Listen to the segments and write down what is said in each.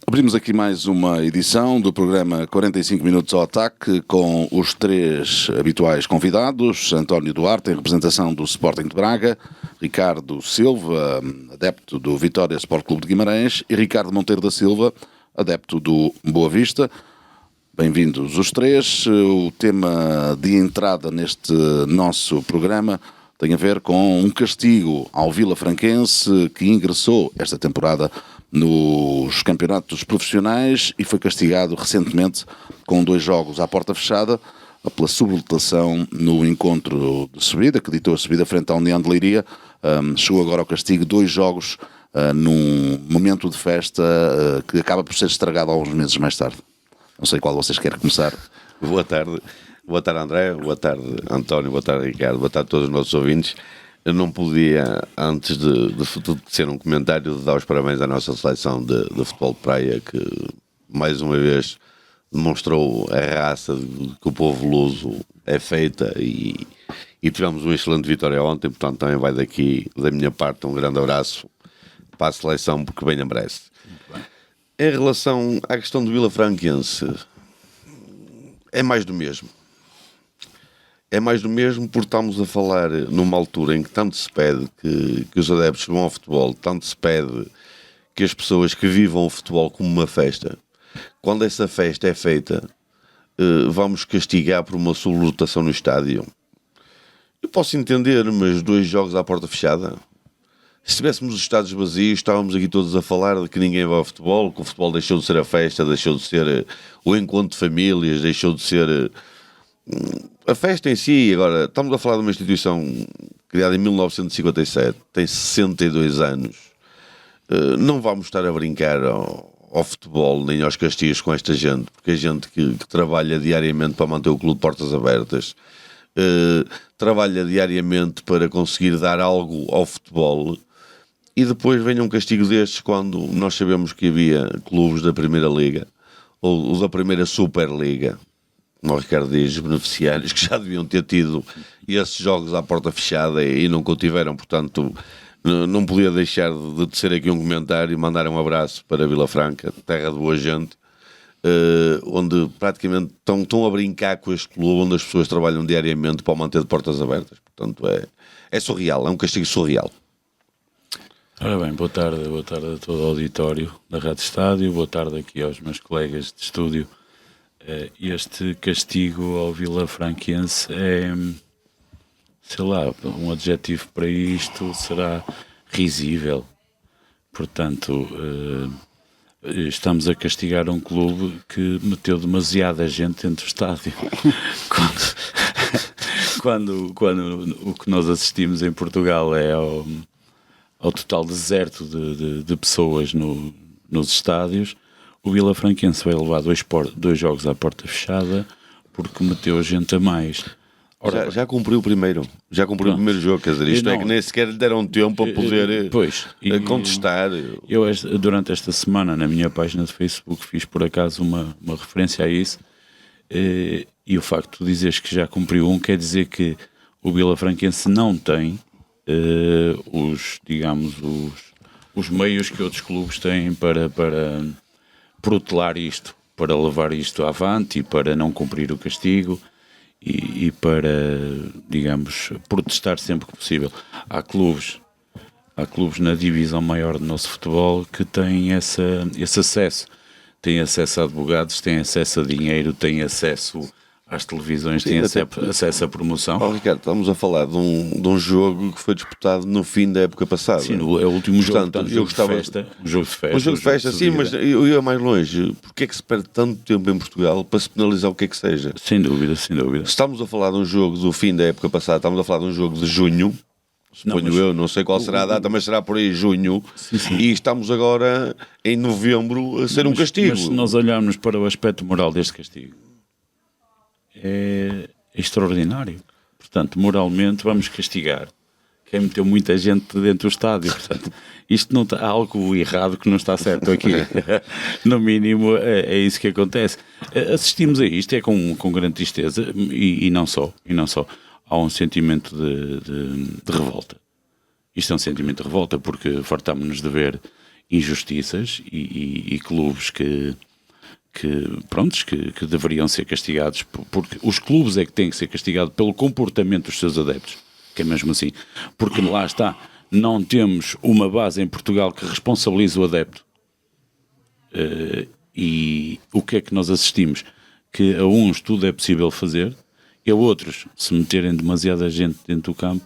Abrimos aqui mais uma edição do programa 45 Minutos ao Ataque com os três habituais convidados: António Duarte, em representação do Sporting de Braga, Ricardo Silva, adepto do Vitória Sport Clube de Guimarães, e Ricardo Monteiro da Silva, adepto do Boa Vista. Bem-vindos os três. O tema de entrada neste nosso programa tem a ver com um castigo ao Vilafranquense que ingressou esta temporada nos campeonatos profissionais e foi castigado recentemente com 2 jogos à porta fechada pela sublotação no encontro de subida, que ditou a subida frente à União de Leiria. Chegou agora ao castigo 2 jogos num momento de festa que acaba por ser estragado alguns meses mais tarde. Não sei qual vocês querem começar. Boa tarde André, boa tarde António, boa tarde Ricardo, boa tarde a todos os nossos ouvintes. Eu não podia, antes de ser um comentário, de dar os parabéns à nossa seleção de futebol de praia, que mais uma vez demonstrou a raça que o povo luso é feita e tivemos uma excelente vitória ontem. Portanto, também vai daqui, da minha parte, um grande abraço para a seleção, porque bem a merece. Em relação à questão do Vilafranquense, é mais do mesmo. É mais do mesmo porque estamos a falar numa altura em que tanto se pede que os adeptos vão ao futebol, tanto se pede que as pessoas que vivam o futebol como uma festa. Quando essa festa é feita, vamos castigar por uma sublotação no estádio. Eu posso entender, mas 2 jogos à porta fechada. Se tivéssemos os estádios vazios, estávamos aqui todos a falar de que ninguém vai ao futebol, que o futebol deixou de ser a festa, deixou de ser o encontro de famílias, deixou de ser a festa em si. Agora, estamos a falar de uma instituição criada em 1957, tem 62 anos. Não vamos estar a brincar ao futebol nem aos castigos com esta gente, porque é gente que trabalha diariamente para manter o clube de portas abertas, trabalha diariamente para conseguir dar algo ao futebol, e depois vem um castigo destes quando nós sabemos que havia clubes da Primeira Liga ou da Primeira Superliga, como o Ricardo diz, beneficiários que já deviam ter tido esses jogos à porta fechada e nunca o tiveram. Portanto, não podia deixar de tecer aqui um comentário e mandar um abraço para Vila Franca, terra de boa gente, onde praticamente estão a brincar com este clube, onde as pessoas trabalham diariamente para o manter de portas abertas. Portanto, é surreal, é um castigo surreal. Ora bem, boa tarde a todo o auditório da Rádio Estádio, boa tarde aqui aos meus colegas de estúdio. Este castigo ao Vilafranquense é, sei lá, um adjetivo para isto será risível. Portanto, estamos a castigar um clube que meteu demasiada gente dentro do estádio. Quando o que nós assistimos em Portugal é ao total deserto de pessoas nos estádios, o Vilafranquense vai levar 2 jogos à porta fechada porque meteu gente a mais. Ora, já cumpriu o primeiro. Já cumpriu o primeiro jogo, quer dizer, isto é que nem sequer lhe deram tempo para poder contestar. Eu, durante esta semana, na minha página de Facebook, fiz por acaso uma referência a isso, e o facto de dizeres que já cumpriu quer dizer que o Vilafranquense não tem os meios que outros clubes têm para protelar isto, para levar isto avante e para não cumprir o castigo e para, digamos, protestar sempre que possível. Há clubes na divisão maior do nosso futebol que têm esse acesso. Têm acesso a advogados, têm acesso a dinheiro, têm acesso às televisões, têm acesso à promoção. Ricardo, estamos a falar de um jogo que foi disputado no fim da época passada. Sim, é o último jogo, portanto, jogo de festa, sim, mas eu ia mais longe. Porquê é que se perde tanto tempo em Portugal para se penalizar o que é que seja? Sem dúvida. Estamos a falar de um jogo do fim da época passada, estamos a falar de um jogo de junho, não sei qual será a data, mas será por aí junho, sim. E estamos agora em novembro a ser um castigo. Mas se nós olharmos para o aspecto moral deste castigo, é extraordinário. Portanto, moralmente vamos castigar quem meteu muita gente dentro do estádio. Portanto, isto não há algo errado que não está certo aqui. No mínimo é isso que acontece. Assistimos a isto com grande tristeza e não só. Há um sentimento de revolta. Isto é um sentimento de revolta porque fartámos-nos de ver injustiças e clubes que deveriam ser castigados, porque os clubes é que têm que ser castigados pelo comportamento dos seus adeptos, que é mesmo assim, porque lá está, não temos uma base em Portugal que responsabilize o adepto. E o que é que nós assistimos? Que a uns tudo é possível fazer, e a outros, se meterem demasiada gente dentro do campo,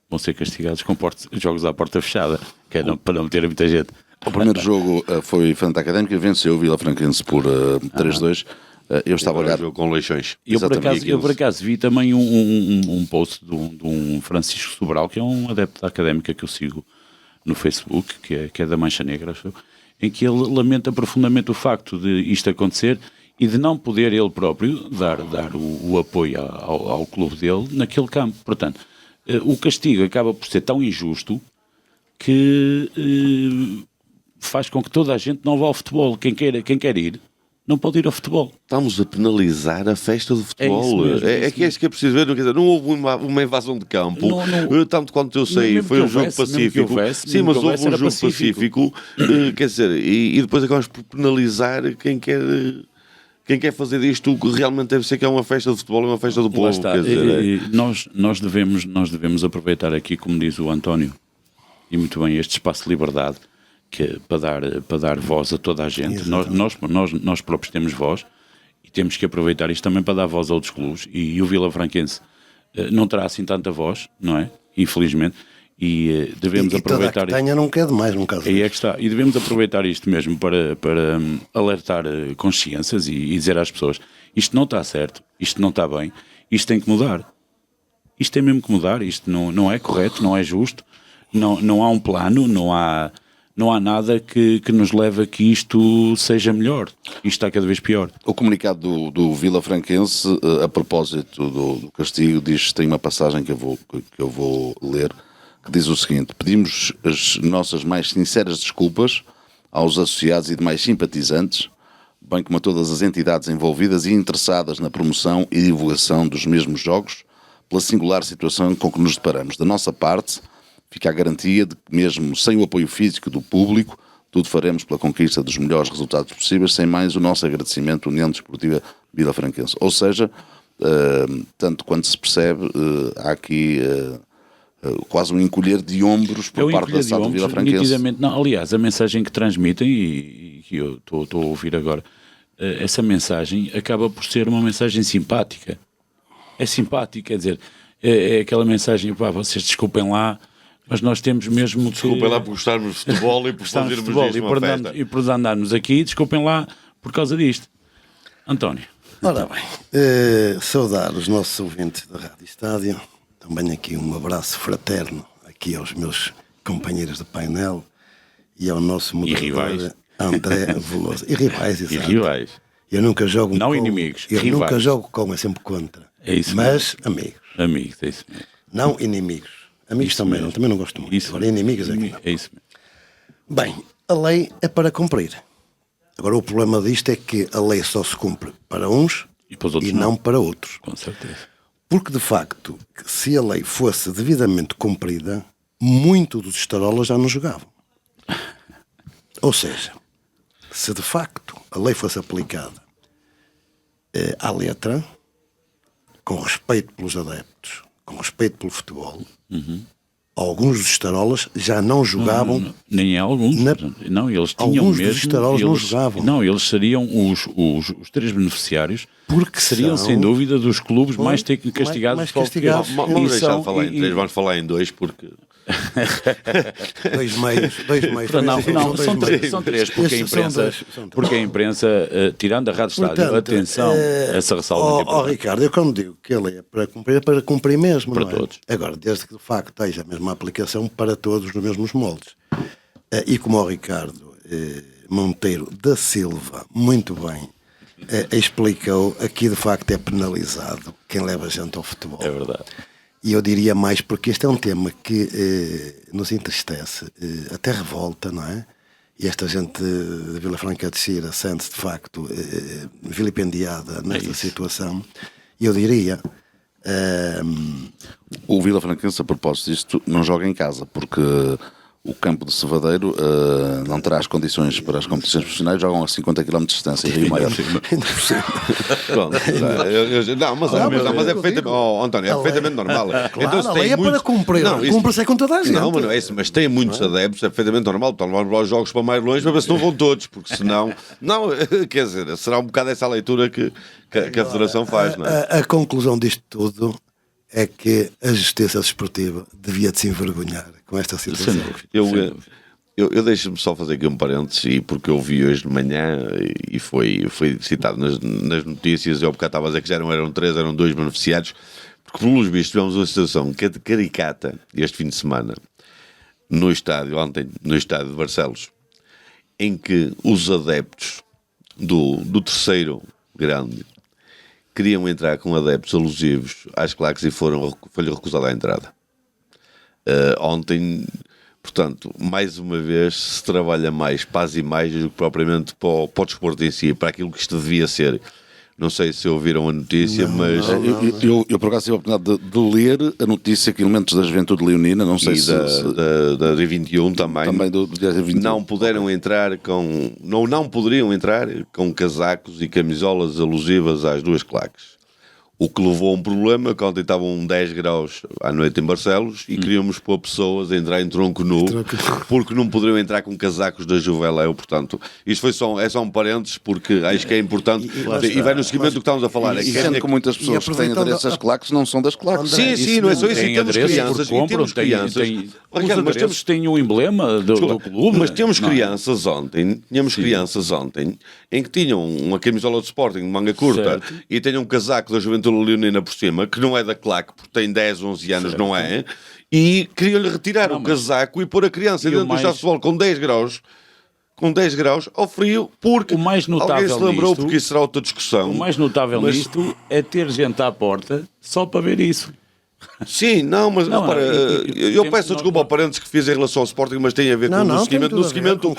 vão ser castigados com jogos à porta fechada, que é para não meter muita gente. O primeiro jogo foi frente à Académica, venceu o Vila Franquense por 3-2. Eu estava a olhar jogo com Leixões. Eu por acaso vi também um post de um Francisco Sobral, que é um adepto da Académica que eu sigo no Facebook, que é da Mancha Negra, acho eu, em que ele lamenta profundamente o facto de isto acontecer e de não poder ele próprio dar o apoio ao clube dele naquele campo. Portanto, o castigo acaba por ser tão injusto que faz com que toda a gente não vá ao futebol. Quem quer ir, não pode ir ao futebol. Estamos a penalizar a festa do futebol. É que é preciso ver. Quer dizer, não houve uma invasão de campo. Tanto quanto eu sei, foi um jogo pacífico. Sim, mas houve um jogo pacífico. Quer dizer, e depois acabamos por penalizar quem quer fazer disto que realmente deve ser que é uma festa de futebol, é uma festa do povo. Quer dizer, nós devemos aproveitar aqui, como diz o António, e muito bem, este espaço de liberdade, que para dar voz a toda a gente. Nós próprios temos voz e temos que aproveitar isto também para dar voz a outros clubes, e o Vila Franquense não terá assim tanta voz, não é? Infelizmente, e devemos aproveitar isto. Tenha não quer demais, no caso. Aí é que está, e devemos aproveitar isto mesmo para alertar consciências e dizer às pessoas: isto não está certo, isto não está bem, isto tem que mudar, isto tem mesmo que mudar, isto não é correto, não é justo, não há um plano, não há nada que nos leve a que isto seja melhor. Isto está cada vez pior. O comunicado do Vila Franquense, a propósito do castigo, tem uma passagem que eu vou ler, que diz o seguinte: pedimos as nossas mais sinceras desculpas aos associados e demais simpatizantes, bem como a todas as entidades envolvidas e interessadas na promoção e divulgação dos mesmos jogos, pela singular situação com que nos deparamos. Da nossa parte, fica a garantia de que, mesmo sem o apoio físico do público, tudo faremos pela conquista dos melhores resultados possíveis, sem mais o nosso agradecimento à União Desportiva Vila Franquense. Ou seja, tanto quanto se percebe, há aqui quase um encolher de ombros por parte da SAD do Vila Franquense. Não, aliás, a mensagem que transmitem, e que eu estou a ouvir agora, essa mensagem acaba por ser uma mensagem simpática. É simpática, quer dizer, é aquela mensagem: pá, vocês desculpem lá, mas nós temos mesmo que... Desculpem lá por gostarmos de futebol e por fazermos isto uma festa. E por andarmos aqui, desculpem lá por causa disto. António. Ora bem, saudar os nossos ouvintes da Rádio Estádio. Também aqui um abraço fraterno aqui aos meus companheiros de painel e ao nosso moderador André Veloso. E rivais, exato. E rivais. Eu nunca jogo não com... inimigos, eu rivais. Nunca jogo com, é sempre contra. É isso mas mesmo. Amigos. Amigos, é isso mesmo. Não inimigos. Amigos isso também mesmo. não gosto muito. Isso agora inimigos é que não. É isso mesmo. Bem, a lei é para cumprir. Agora o problema disto é que a lei só se cumpre para uns e não para outros. Com certeza. Porque de facto, se a lei fosse devidamente cumprida, muito dos estarolas já não jogavam. Ou seja, se de facto a lei fosse aplicada à letra, com respeito pelos adeptos, com respeito pelo futebol, alguns dos estarolas já não jogavam. Nem alguns. Não, eles tinham alguns mesmo. Dos estarolas não jogavam. Não, eles seriam os três beneficiários. Porque seriam, sem dúvida, dos clubes mais castigados. Mais castigados. Vamos deixar de falar em três, vamos falar em dois, porque... dois meios. Não, são três, porque a imprensa, tirando a Rádio Estádio, atenção, essa ressalva. Ricardo, eu quando digo que a lei é para cumprir mesmo, para não é? todos. Agora, desde que de facto esteja a mesma aplicação para todos nos mesmos moldes. E como o Ricardo Monteiro da Silva, muito bem, explicou, aqui de facto é penalizado quem leva gente ao futebol. É verdade. E eu diria mais porque este é um tema que nos entristece, até revolta, não é? E esta gente de Vila Franca de Xira sente-se de facto vilipendiada nesta situação. E eu diria... O Vila Franquense, a propósito disto, não joga em casa, porque o campo de Cevadeiro não terá as condições para as competições profissionais, jogam a 50 km de distância em Rio Maior. Pronto, mas é perfeitamente, António, é perfeitamente normal. Claro, a lei é para cumprir, cumpre-se com toda a gente. Não, mas não é isso, mas tem muitos adeptos, é perfeitamente normal, estão a levar os jogos para mais longe para ver se não vão todos, porque senão, não, quer dizer, será um bocado essa leitura que a Federação faz, não é? A conclusão disto tudo é que a justiça desportiva devia de se envergonhar com esta situação. Eu deixo-me só fazer aqui um parênteses, e porque eu vi hoje de manhã e foi citado nas notícias, eu bocado estava a dizer que já não eram 3, eram 2 beneficiários, porque pelos vistos tivemos uma situação que é de caricata este fim de semana no estádio, ontem, no estádio de Barcelos, em que os adeptos do terceiro grande queriam entrar com adeptos alusivos às claques e foi-lhe recusada a entrada. Ontem, portanto, mais uma vez se trabalha mais para as imagens do que propriamente para o desporto em si, para aquilo que isto devia ser. Não sei se ouviram a notícia, mas... Eu por acaso tive a oportunidade de ler a notícia que elementos da Juventude Leonina, não sei e se... da D21 também do D21. Não puderam entrar com... Não poderiam entrar com casacos e camisolas alusivas às duas claques. O que levou a um problema, que ontem estavam 10 graus à noite em Barcelos e queríamos pôr pessoas a entrar em tronco nu, porque não poderiam entrar com casacos da Juveléu. Portanto, isto é só um parênteses, porque acho que é importante e vai no seguimento do que estamos a falar. E sendo que muitas pessoas que têm adereços às claques não são das claques. Sim, não é só isso. E temos crianças. Temos crianças que têm o emblema do clube. Mas temos crianças ontem, em que tinham uma camisola de Sporting de manga curta e tinham um casaco da Juventude Leonina por cima, que não é da claque, porque tem 10, 11 anos, certo. Não é? E queriam-lhe retirar o casaco e pôr a criança dentro do estádio de futebol com 10 graus ao frio, porque alguém se lembrou, porque isso será outra discussão. O mais notável nisto é ter gente à porta só para ver isso. Sim, mas repara, eu peço desculpa ao parentes que fiz em relação ao Sporting, mas tem a ver com o seguimento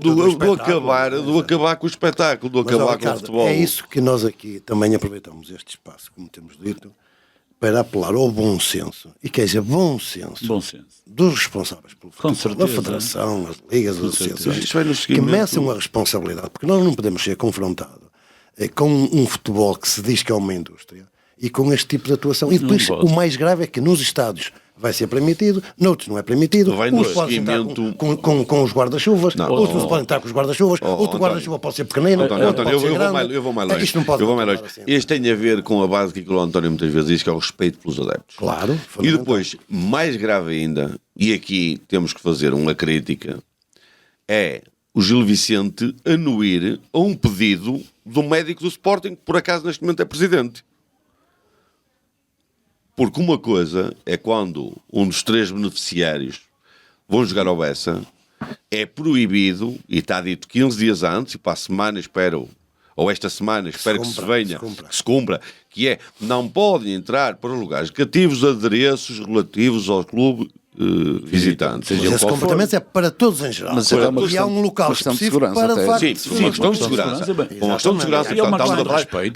do acabar com o espetáculo, do acabar com o futebol. É isso que nós aqui também aproveitamos este espaço, como temos dito, para apelar ao bom senso, e que haja bom senso dos responsáveis pelo futebol, da Federação, as ligas, as associações, que meçam a responsabilidade, porque nós não podemos ser confrontados com um futebol que se diz que é uma indústria, e com este tipo de atuação. E depois o mais grave é que nos estádios vai ser permitido, noutros não é permitido. Uns podem entrar com os guarda-chuvas, outros não podem entrar com os guarda-chuvas, outro guarda-chuva pode ser pequenino, eu vou mais longe. Isto tem a ver com a base que o António muitas vezes diz, que é o respeito pelos adeptos. Claro. E depois, mais grave ainda, e aqui temos que fazer uma crítica, é o Gil Vicente anuir a um pedido do médico do Sporting, que por acaso neste momento é presidente. Porque uma coisa é quando um dos 3 beneficiários vão jogar ao Bessa, é proibido, e está dito 15 dias antes, e para a semana espero, ou esta semana espero que se cumpra, que é, não podem entrar para lugares cativos adereços relativos ao clube visitante. Mas esse comportamento é para todos em geral. Mas e há um local específico para de facto. Sim, uma questão de segurança. Uma questão de segurança.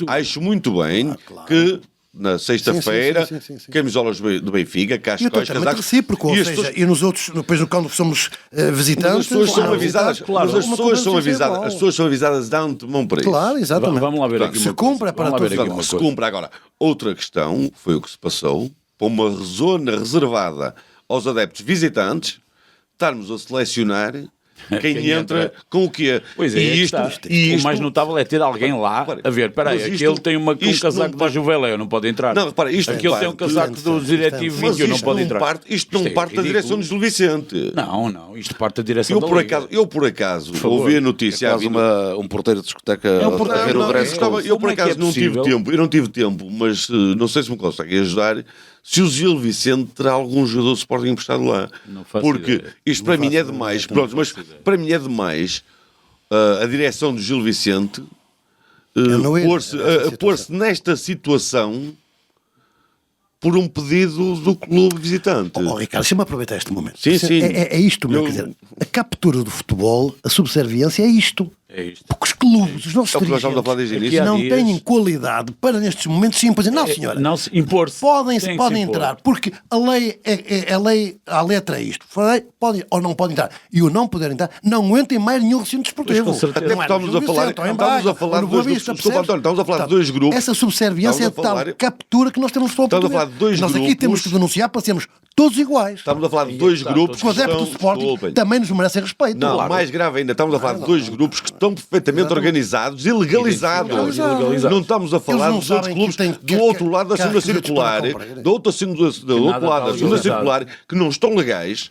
Acho muito bem que na sexta-feira, camisolas do Benfica, cascóis, casacos. Recíproco, ou seja, e nos outros, depois quando somos visitantes, as pessoas são avisadas, as pessoas são avisadas de antemão para isso. Claro, exatamente. Vamos lá ver aqui se cumpre para todos. Se cumpre agora. Outra questão foi o que se passou para uma zona reservada aos adeptos visitantes, estarmos a selecionar quem entra com o quê? Pois é, o mais notável é ter alguém lá a ver, espera aí, aquele tem um casaco da Juveléu, não pode entrar. Não, repara, aquele tem um casaco do Diretivo 21, não pode entrar. Isto não parte da direção de Gil Vicente. Não, isto parte da direção da Liga. Eu por acaso ouvi a notícia. É um porteiro de discoteca a ver o dress code. Eu por acaso não tive tempo, mas não sei se me conseguem ajudar. Se o Gil Vicente terá algum jogador de Sporting emprestado lá. Porque isto para mim é demais. Pronto, mas para mim é demais a direção do Gil Vicente pôr-se nesta situação por um pedido do clube visitante. Ricardo, deixa-me aproveitar este momento. Sim. É isto mesmo. Quer dizer, a captura do futebol, a subserviência é isto. É isto. Porque os clubes, os nossos É o que nós estamos a falar desde o dirigentes, início. não Aqui há dias- têm qualidade para nestes momentos sim dizer, não senhora, Não se impor-se. podem Tem que se impor. entrar, porque a lei é lei, a letra é isto. Podem ou não podem entrar. E o não poder entrar, não aguentem mais nenhum recinto desportivo. Pois, com certeza. Até Não é porque no Gil Vicente, ou em estamos a falar Braga, ou no de Boa dois Vista, grupos. Desculpa, percebes? António, estamos a falar de Portanto, dois grupos. Essa subserviência é Estamos a tal falar- captura que nós temos no futebol Estamos a português. falar de dois Nós aqui grupos. temos que denunciar para sermos todos iguais. Estamos a falar de dois está, grupos Os adeptos do Sporting desculpem. também nos merecem respeito. Não, Claro. mais grave ainda, estamos a falar de dois grupos que estão perfeitamente organizados e legalizados. Legalizados. Não estamos a falar Eles não dos outros sabem clubes que tem- do que- outro lado da que- segunda que requisitos circular, para comprar. do outro nada lado da está segunda legalizado. circular, que não estão legais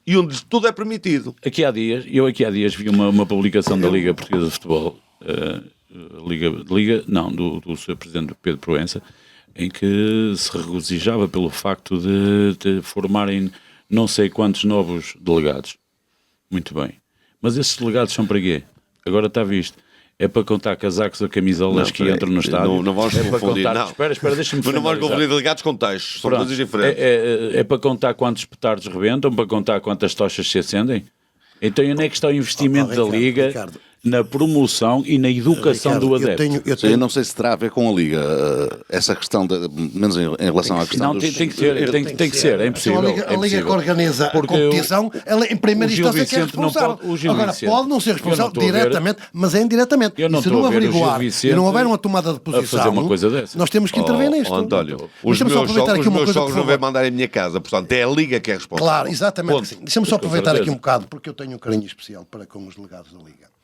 e onde tudo é permitido. Aqui há dias vi uma publicação da Liga Portuguesa de Futebol, do Sr. Presidente Pedro Proença, em que se regozijava pelo facto de formarem não sei quantos novos delegados. Muito bem. Mas esses delegados são para quê? Agora está visto. É para contar casacos ou camisolas que entram no estádio. Não vamos é para confundir, contar... não. Espera, deixa-me Mas não vamos finalizar. confundir delegados com textos, são Pronto. coisas diferentes. É para contar quantos petardos rebentam, para contar quantas tochas se acendem? Então onde é que está o investimento Ricardo, da Liga Ricardo. na promoção e na educação Ricardo, do adepto? Eu não sei se terá a ver com a Liga, essa questão, menos em relação à questão Não, tem que ser, tem que ser, é impossível. Então, a Liga, é a Liga que impossível. organiza Porque a competição, ela em primeira o Gil instância que é Vicente não responsável. pode- o Gil Agora, Vicente- pode não ser eu não responsável estou a ver- diretamente, mas é indiretamente. Eu não E se estou não a ver o Gil averiguar Vicente e não houver uma tomada de a fazer posição, uma coisa dessa. nós temos que intervir nisto. António, os Deixa-me só meus aproveitar aqui uma coisa, por sogros não favor. vêm mandar em minha casa, portanto é a Liga que é responsável. Claro, exatamente que Ponto. sim. Deixa-me só Com aproveitar aqui certeza. um bocado, porque eu tenho um carinho especial para com os delegados da Liga.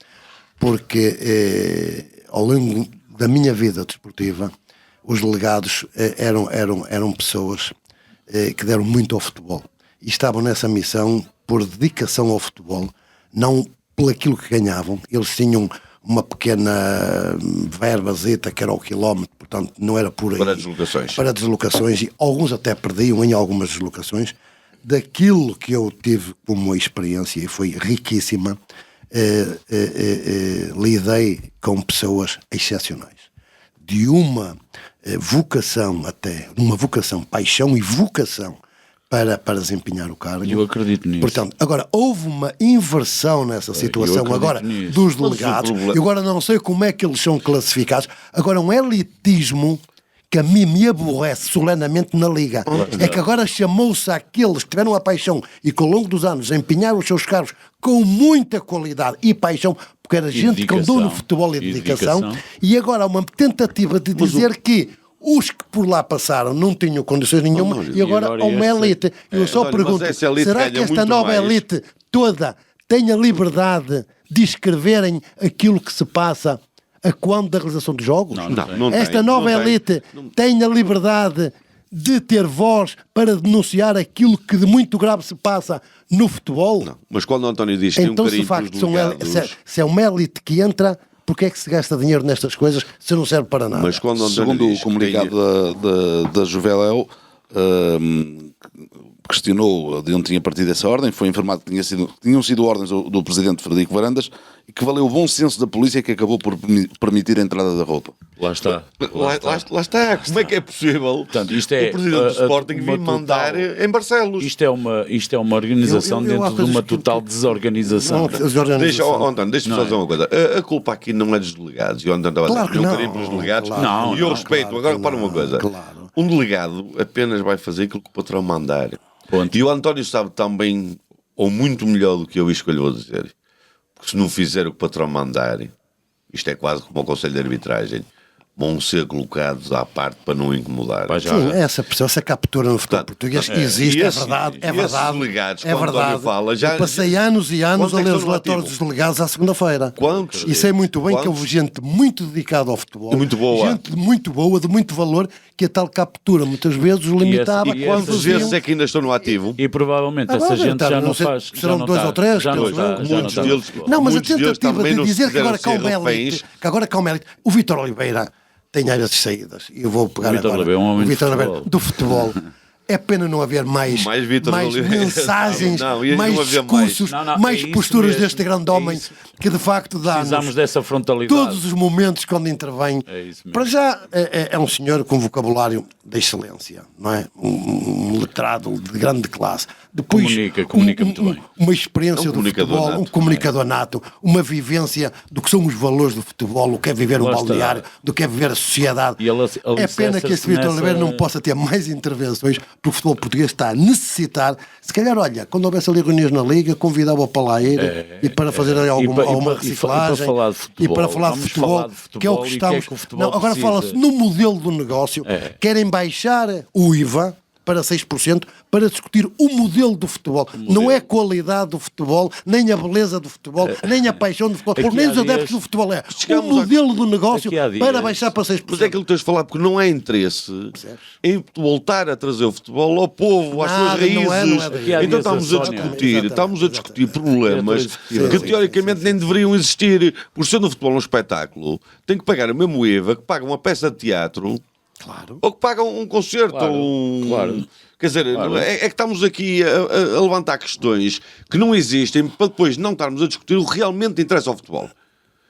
Porque ao longo da minha vida desportiva, os delegados eram pessoas que deram muito ao futebol. E estavam nessa missão por dedicação ao futebol, não por aquilo que ganhavam. Eles tinham uma pequena verbazeta que era o quilómetro, portanto não era por aí. Para deslocações. Para deslocações, e alguns até perdiam em algumas deslocações. Daquilo que eu tive como experiência, e foi riquíssima, lidei com pessoas excepcionais. De uma vocação até, uma vocação, paixão e vocação para desempenhar o cargo. Eu acredito nisso. Portanto, agora houve uma inversão nessa situação acredito agora nisso. dos Mas o delegados. problema- E agora não sei como é que eles são classificados. Agora um elitismo que a mim me aborrece solenemente na Liga. É que agora chamou-se àqueles que tiveram a paixão e que ao longo dos anos empenharam os seus cargos com muita qualidade e paixão, porque era gente que andou no dedicação. futebol e E dedicação. dedicação. E agora há uma tentativa de dizer que os que por lá passaram não tinham condições nenhuma e agora há uma este- elite. Eu só António, pergunto, mas essa elite será ganha que esta muito nova mais. elite toda tem a liberdade de escreverem aquilo que se passa a quando da realização dos jogos? Não Esta tem, nova não tem. elite tem a liberdade de ter voz para denunciar aquilo que de muito grave se passa no futebol? Não. Mas quando o António diz que tem um Então, se carinho de facto pelos são delegados... se é uma elite que entra, porque é que se gasta dinheiro nestas coisas se não serve para nada? Mas quando o António Segundo diz o que comunicado da Juveléu, questionou de onde tinha partido essa ordem, foi informado que tinham sido ordens do presidente Frederico Varandas e que valeu o bom senso da polícia que acabou por permitir a entrada da roupa. Lá está. Lá está. Como é que é possível Portanto, isto é o presidente do Sporting uma vir mandar total- em Barcelos? Isto é uma organização Eu há dentro de coisas uma que- total desorganização. Deixa, António, deixa-me só dizer uma coisa. A culpa aqui não é dos delegados. E o António estava a Claro dizer, que eu não. queria pelos delegados. Claro, Não, e eu não, respeito. claro Agora que repara uma não, coisa. claro. Um delegado apenas vai fazer aquilo que o patrão mandar. Ponto. E o António sabe tão bem, ou muito melhor do que eu, isto que eu lhe vou dizer. Porque se não fizer o que o patrão mandar, isto é quase como o Conselho de Arbitragem, vão ser colocados à parte para não incomodar. Pá, já. Sim, essa pressão, essa captura no futebol português existe, E é esses- verdade, é e esses verdade. delegados, é quando António verdade. fala, já- Eu passei anos e anos Quantos a é que ler os estão no relatórios ativo? dos delegados à segunda-feira. Quantos? E sei muito bem que Quantos? houve gente muito dedicada ao futebol, E muito boa. gente muito boa, de muito valor, que a tal captura muitas vezes os limitava. e Quantas faziam- vezes é que ainda estão no ativo? E provavelmente essa Agora, gente então, já não não sei, faz. serão já não dois está- ou três, já não penso está- eu. já não Muitos está deles- futebol. Não, mas a Muitos deles tentativa também de não se dizer que quiseram agora cá há ser uma reféns. elite, que agora cá há uma elite. O Vítor Oliveira tem áreas de saídas. E eu vou pegar Vítor agora. Oliveira é um homem o de Vítor Oliveira futebol. do futebol. É pena não haver mais Mais Vítor Oliveira. mensagens, Não, e mais não havia mais. discursos, Não, mais é isso posturas mesmo, deste grande é homem isso. que de facto dá-nos Precisamos dessa frontalidade. todos os momentos quando intervém. É isso mesmo. Para já é um senhor com vocabulário de excelência, não é? Um letrado de grande classe. Depois, Comunica muito bem. uma experiência É um do comunicador futebol, nato. um comunicador nato, uma vivência do que são os valores do futebol, o que é viver o Lá está. balneário, do que é viver a sociedade. E ele É pena que este Vítor nessa- Oliveira não possa ter mais intervenções, porque o futebol português está a necessitar. Se calhar, olha, quando houvesse ali reuniões na Liga, convidava-o para lá ir e para fazer ali alguma reciclagem. E para falar de futebol. E para falar de Vamos futebol, falar de futebol que é o que e estamos. que o futebol Não, agora precisa. fala-se no modelo do negócio. Querem baixar o IVA para 6% para discutir o modelo do futebol. Não é a qualidade do futebol, nem a beleza do futebol, nem a paixão do futebol, porque nem os adeptos do futebol é. O Chegamos modelo do negócio Aqui há dias- para baixar para 6%. Mas é aquilo que tens de falar, porque não há interesse em voltar a trazer o futebol ao povo, às suas Nada, raízes. não é daqui. Há Então dias estamos a a Sónia- discutir, estamos a discutir problemas Diretora que executiva. teoricamente nem deveriam existir. Por sendo o futebol um espetáculo, tem que pagar o mesmo IVA que paga uma peça de teatro. Claro. Ou que pagam um concerto. Claro, ou um... claro. Quer dizer, Claro. é que estamos aqui a levantar questões que não existem para depois não estarmos a discutir o que realmente interessa ao futebol.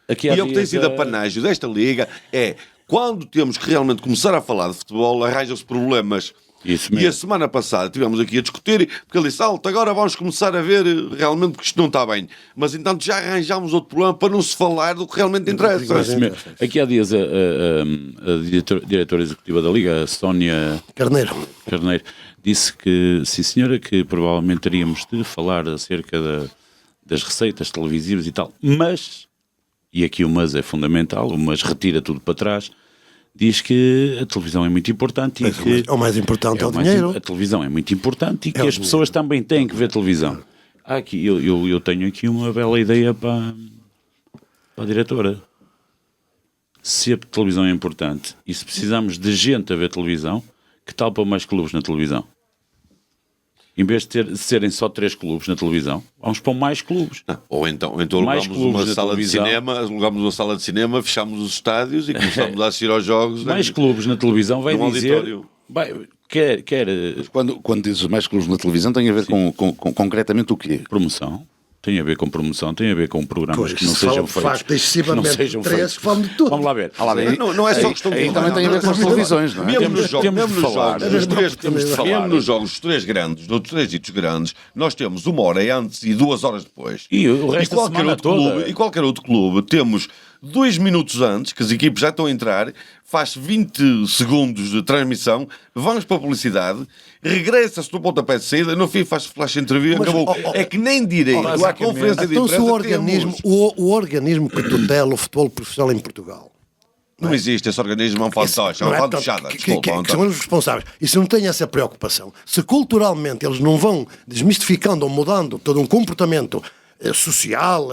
Aqui E há é o que tem dias sido a panágio desta liga é quando temos que realmente começar a falar de futebol, arranjam-se problemas. Isso E mesmo. a semana passada estivemos aqui a discutir, porque ele disse, alto, agora vamos começar a ver realmente porque isto não está bem. Mas então já arranjámos outro problema para não se falar do que realmente interessa. Isso mesmo. Aqui há dias a diretora executiva da Liga, a Sónia Carneiro. Carneiro, disse que, sim senhora, que provavelmente teríamos de falar acerca das receitas televisivas e tal, mas, e aqui o mas é fundamental, o mas retira tudo para trás, diz que a televisão é muito importante e que O mais importante é o mais dinheiro. a televisão é muito importante e que o as pessoas também têm que ver televisão. Aqui, eu tenho aqui uma bela ideia para a diretora. Se a televisão é importante e se precisamos de gente a ver televisão, que tal para mais clubes na televisão? Em vez de serem só 3 clubes na televisão, vamos pôr mais clubes. Ou então Mais alugamos clubes uma na sala de televisão. cinema, alugamos uma sala de cinema, fechamos os estádios e começamos a assistir aos jogos. Mais clubes na televisão vai num dizer... auditório. Quer Quando dizes mais clubes na televisão, tem a ver com concretamente o quê? promoção, tem a ver com promoção, tem a ver com programas Pois, que não se sejam fala de feitos. facto excessivamente que não sejam de três, feitos. falam de tudo. Vamos lá ver. Não é só questão de Aí também tem a ver com as televisões, não é? Mesmo Temos- nos jogos, temos mesmo de nos falar. jogos, Temos de falar. mesmo nos jogos dos 3 grandes, dos 3 ditos grandes, nós temos 1 hora antes e 2 horas depois. E o resto da semana toda. E qualquer outro clube temos 2 minutos antes, que as equipes já estão a entrar, faz 20 segundos de transmissão, vamos para a publicidade, regressa-se no pontapé de saída, no fim faz flash interview, Mas, acabou. É que nem direito à conferência de Então, se imprensa o organismo, temos. o organismo que tutela o futebol profissional em Portugal. Não existe esse organismo, é um fantoche, é Não uma é fantochada. tanto- Desculpa, que António. são os responsáveis. E se não têm essa preocupação, se culturalmente eles não vão desmistificando ou mudando todo um comportamento social,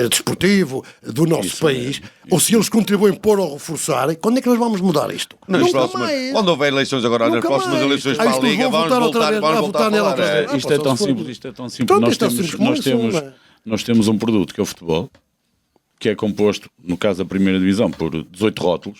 desportivo do nosso país, ou se eles contribuem por ou reforçar, quando é que nós vamos mudar isto? Nas Nunca próximas, mais. quando houver eleições agora, nas Nunca próximas mais. eleições Ah, para a isto Liga, vão vamos voltar outra voltar, vez, vamos vai voltar votar a nela falar. outra vez. Isto é tão simples, isto é tão simples. Pronto, isto é simples como isso, Nós temos um produto que é o futebol, que é composto, no caso da primeira divisão, por 18 rótulos,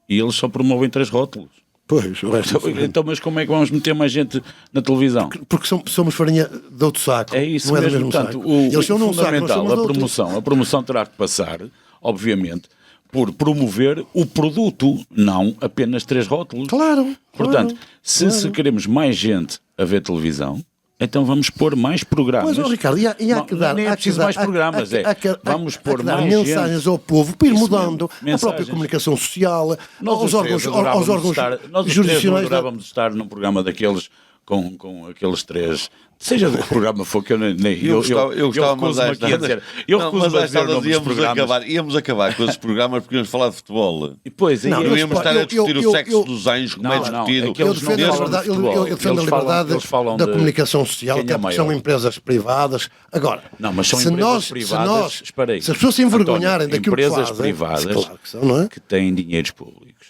e eles só promovem 3 rótulos. Pois, o resto Então, mas como é que vamos meter mais gente na televisão? porque somos farinha de outro saco. É isso não é do mesmo. mesmo Portanto, saco. o Eles são num saco, nós fundamental, somos de outro. a promoção terá que passar, obviamente, por promover o produto, não apenas 3 rótulos. Claro. Portanto, claro, se queremos mais gente a ver televisão, então vamos pôr mais programas. Mas, Ricardo, e há que dar. Nem é há que preciso dar- mais programas, vamos pôr pôr dar mais mensagens gente. ao povo para ir Isso mudando mesmo, a própria mensagens. comunicação social, Nós aos os órgãos, três adorávamos aos órgãos estar, nós os três não jurisdicionais. adorávamos estar num programa daqueles com aqueles 3, seja do que programa for, que eu nem Eu gostava, recuso-me mas aqui a dizer, eu recuso-me a dizer o nome dos programas. íamos acabar com esses programas porque íamos falar de futebol. E depois, Não, aí Não mas, íamos pá, estar a discutir eu- o sexo eu- dos anjos, como é Não, discutido. é que Eu eles defendo não a falam de liberdade, futebol. eu defendo a Eles falam- liberdade eles falam da de comunicação social, quem é até porque são maior. empresas privadas. Agora, Não, mas são se empresas nós, privadas. se espera aí. as pessoas se envergonharem António, daquilo que empresas fazem, privadas claro que são, não é? que têm dinheiros públicos.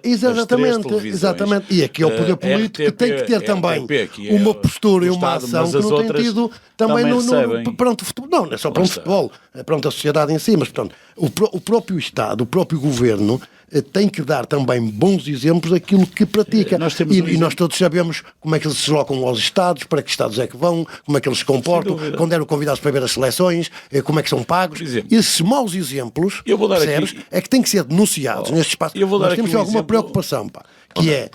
Exatamente. E aqui é o poder político que tem que ter também uma postura e uma ação que não tem tido também perante o futebol. Não é só perante o futebol, é perante a sociedade em si, mas portanto, o próprio Estado, o próprio Governo tem que dar também bons exemplos daquilo que pratica. E nós todos sabemos como é que eles se deslocam aos Estados, para que Estados é que vão, como é que eles se comportam, quando eram convidados para ver as seleções, como é que são pagos. Esses maus exemplos, percebes, é que têm que ser denunciados neste espaço. Nós temos alguma preocupação, que é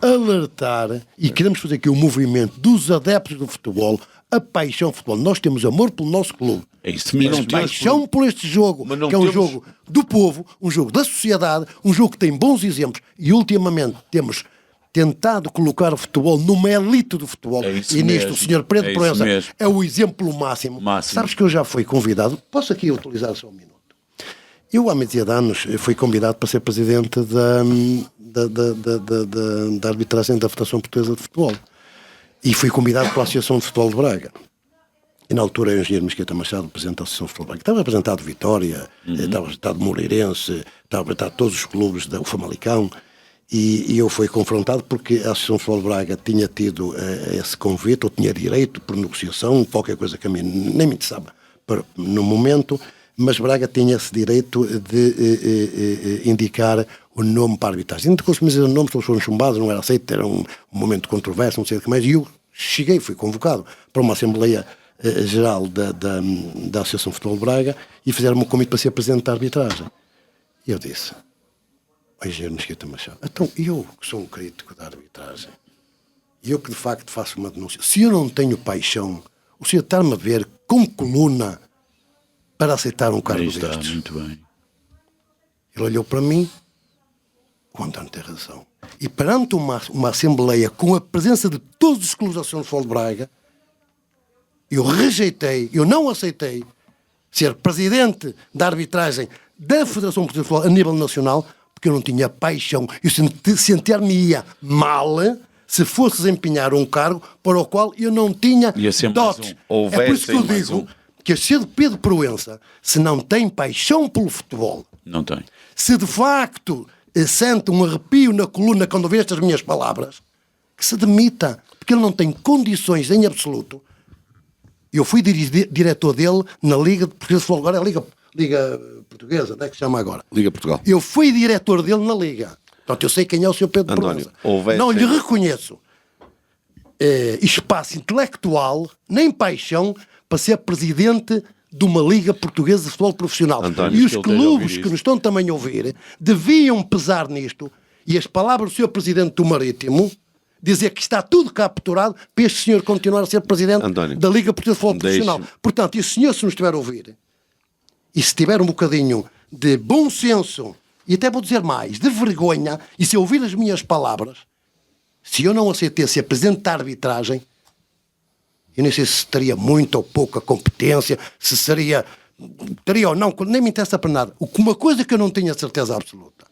alertar, e queremos fazer aqui o movimento dos adeptos do futebol, a paixão futebol. Nós temos amor pelo nosso clube. É isso mesmo. Paixão por este jogo, que é um jogo do povo, um jogo da sociedade, um jogo que tem bons exemplos. E ultimamente temos tentado colocar o futebol numa elite do futebol. E nisto o Sr. Pedro Proença é o exemplo máximo. Sabes que eu já fui convidado, posso aqui utilizar só um minuto. Eu há meia de anos fui convidado para ser presidente da arbitragem da Federação Portuguesa de Futebol. E fui convidado pela Associação de Futebol de Braga. E na altura o engenheiro Mesquita Machado, presidente da Associação de Futebol de Braga, estava representado Vitória, estava representado Moreirense, estava representado todos os clubes do Famalicão, e eu fui confrontado porque a Associação de Futebol de Braga tinha tido esse convite, ou tinha direito por negociação, qualquer coisa que a mim nem me interessava no momento, mas Braga tinha esse direito de indicar o nome para a arbitragem. Entre os meus nomes todos foram chumbados, não era aceito, era um momento controverso, não sei o que mais, e eu fui convocado para uma Assembleia Geral da Associação de Futebol de Braga e fizeram-me um convite para ser presidente da arbitragem. E eu disse, o engenheiro Mesquita Machado, então eu que sou um crítico da arbitragem, e eu que de facto faço uma denúncia, se eu não tenho paixão, o senhor está-me a ver com coluna para aceitar um cargo destes? Muito bem. Ele olhou para mim, o António tem razão. E perante uma Assembleia com a presença de todos os clubes da Associação de Futebol de Braga, eu não aceitei ser presidente da arbitragem da Federação Portuguesa de Futebol a nível nacional, porque eu não tinha paixão. Eu sentir-me-ia mal se fosse desempenhar um cargo para o qual eu não tinha dotes. É por isso que eu digo que a ser de Pedro Proença, se não tem paixão pelo futebol, não tem. Se de facto sente um arrepio na coluna quando vê estas minhas palavras, que se demita, porque ele não tem condições em absoluto. Eu fui diretor dele na Liga de Portuguesa de Futebol, agora é a Liga Portuguesa, não é que se chama agora? Liga Portugal. Eu fui diretor dele na Liga. Portanto, eu sei quem é o Sr. Pedro Proença. Não lhe reconheço espaço intelectual, nem paixão, para ser presidente de uma Liga Portuguesa de Futebol Profissional. António, e os clubes que nos estão também a ouvir deviam pesar nisto. E as palavras do Sr. Presidente do Marítimo dizer que está tudo capturado para este senhor continuar a ser presidente da Liga Portuguesa de Futebol Profissional. Portanto, e o senhor, se nos estiver a ouvir, e se tiver um bocadinho de bom senso, e até vou dizer mais, de vergonha, e se ouvir as minhas palavras, se eu não aceitei ser presidente da arbitragem, eu nem sei se teria muita ou pouca competência, se teria ou não, nem me interessa para nada. Uma coisa que eu não tinha certeza absoluta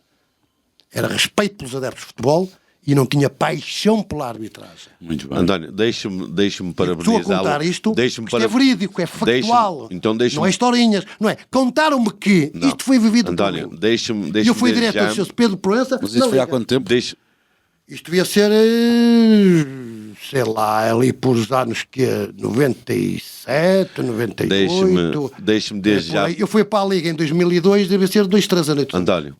era respeito pelos adeptos de futebol e não tinha paixão pela arbitragem. Muito bem. António, deixe-me parabenizá-lo. Estou a contar isto, isto é verídico, é factual. Não é historinhas, não é? Contaram-me que isto foi vivido António, por mim. deixe-me E eu fui diretor do Sr. Pedro Proença. Mas isso foi há quanto tempo? Isto devia ser, sei lá, ali por os anos que 97, 98. Deixe-me desde já. Eu fui para a Liga em 2002, deve ser 2, 3 anos. António.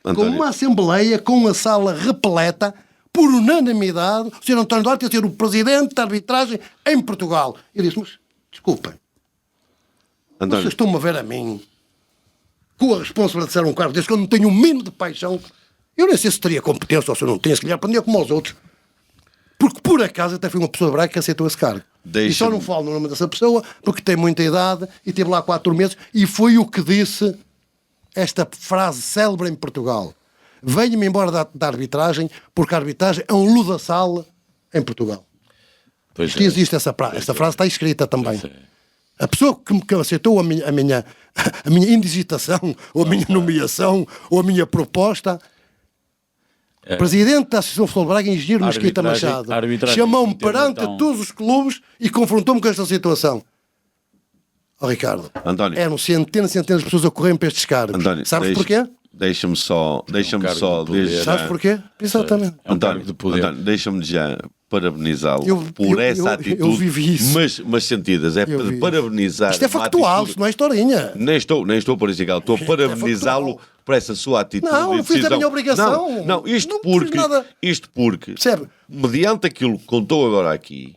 Com uma Assembleia, com uma sala repleta, por unanimidade, o Sr. António Duarte ia ser o presidente da arbitragem em Portugal. Eu disse, mas, desculpem, vocês estão-me a ver a mim com a responsabilidade de ser um cargo desse, que eu não tenho um mínimo de paixão. Eu nem sei se teria competência ou se eu não tenho, se calhar aprendia como aos outros. Porque por acaso até foi uma pessoa de Braga que aceitou esse cargo. E só não falo no nome dessa pessoa porque tem muita idade e esteve lá 4 meses e foi o que disse esta frase célebre em Portugal. Venha-me embora da arbitragem porque a arbitragem é um ludaçal em Portugal. Isto existe essa frase. Esta frase está escrita também. A pessoa que aceitou a minha indigitação ou a minha nomeação ou a minha proposta... Presidente da Associação de Futebol de Braga, engenheiro Mesquita Machado, chamou-me perante todos os clubes e confrontou-me com esta situação. Ricardo, António, eram centenas e centenas de pessoas a correrem para estes cargos. António, Sabes porquê? Deixa-me só desde já. Sabes porquê? Exatamente. É um cargo de poder. António, deixa-me já parabenizá-lo Eu- por eu- essa eu- atitude. eu vivi isso. Mas sentidas, é Eu para vi isso. parabenizar. Isto é uma factual, atitude- isto não é historinha. Nem estou por isso, estou a parabenizá-lo factual. por essa sua atitude. Não, e não fiz a decisão. minha obrigação. Não, isto Não fiz porque, nada. Percebe? mediante aquilo que contou agora aqui,